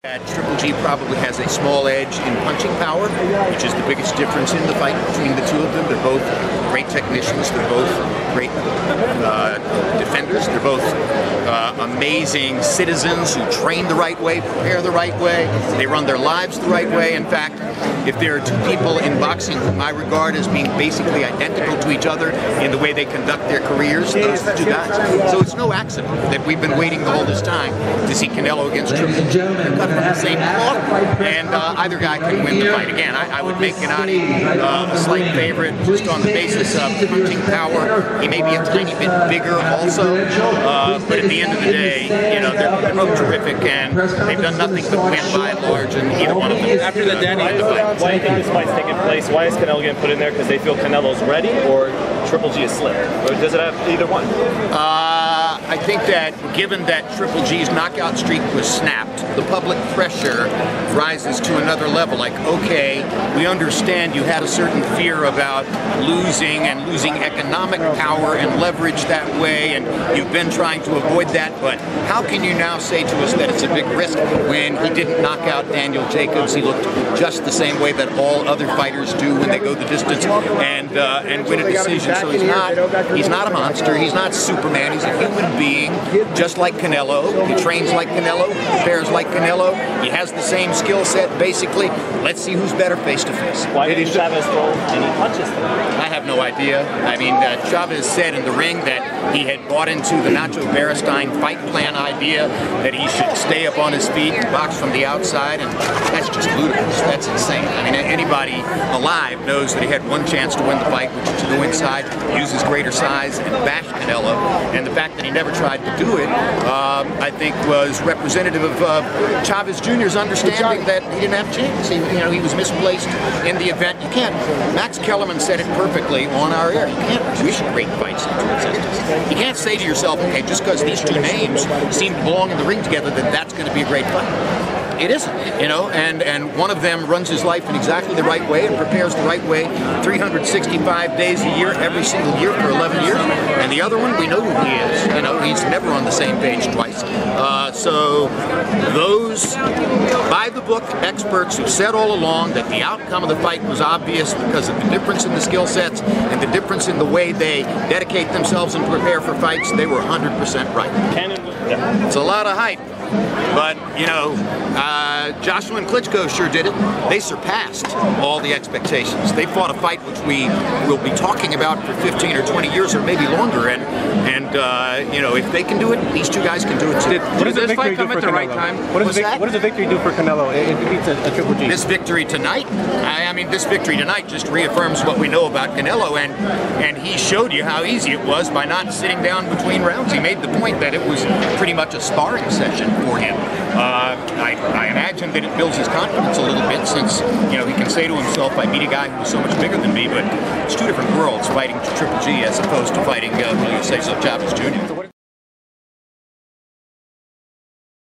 Triple G probably has a small edge in punching power, which is the biggest difference in the fight between the two of them. They're both great technicians. They're both great defenders. They're both amazing citizens who train the right way, prepare the right way. They run their lives the right way. In fact, if there are two people in boxing whom I regard as being basically identical to each other in the way they conduct their careers, those are the two guys. So it's no accident that we've been waiting all this time to see Canelo against Triple G. They're cut from the same cloth, and either guy can win the fight. Again, I would make Gennady a slight favorite just on the basis of punching power. He may be a tiny bit bigger also, but at the end of the day, you know, they're both terrific, and they've done nothing but win by and large, and either one of them. After the Danny fight, why do you think this fight's taking place? Why is Canelo getting put in there? Because they feel Canelo's ready, or Triple G is slipped? Or does it have either one? I think that given that Triple G's knockout streak was snapped, the public pressure rises to another level. Like, okay, we understand you had a certain fear about losing and losing economic power and leverage that way, and you've been trying to avoid that, but how can you now say to us that it's a big risk when he didn't knock out Daniel Jacobs? He looked just the same way that all other fighters do when they go the distance and win a decision. So he's not a monster, he's not Superman, he's a human being, just like Canelo. He trains like Canelo, prepares like Canelo, he has the same skill set basically. Let's see who's better face to face. Why did Chavez throw any punches then? I have no idea. I mean, Chavez said in the ring that he had bought into the Nacho Beristain fight plan idea, that he should stay up on his feet and box from the outside, and that's just ludicrous. That's insane. I mean, anybody alive knows that he had one chance to win the fight, which was to go inside, use his greater size, and bash Canelo. And the fact that he never tried to do it, I think, was representative of Chavez Jr.'s understanding that he didn't have a chance. He was misplaced in the event. You can't. Max Kellerman said it perfectly on our air. You can't wish great fights into existence. You can't say to yourself, okay, just because these two names seem to belong in the ring together, that that's going to be a great fight. It isn't, you know, and one of them runs his life in exactly the right way and prepares the right way 365 days a year, every single year for 11 years. And the other one, we know who he is. You know, he's never on the same page twice. So those by-the-book experts who said all along that the outcome of the fight was obvious because of the difference in the skill sets and the difference in the way they dedicate themselves and prepare for fights, they were 100% right. It's a lot of hype. But, you know, Joshua and Klitschko sure did it. They surpassed all the expectations. They fought a fight which we will be talking about for 15 or 20 years or maybe longer. And you know, if they can do it, these two guys can do it too. What does this fight come at the right time? What does the victory do for Canelo if he beats a Triple G? This victory tonight? I mean, this victory tonight just reaffirms what we know about Canelo, and he showed you how easy it was by not sitting down between rounds. He made the point that it was pretty much a sparring session for him. I imagine that it builds his confidence a little bit, since, you know, he can say to himself, I beat a guy who was so much bigger than me, but it's two different worlds, fighting Triple G as opposed to fighting Julio Cesar Chavez Jr.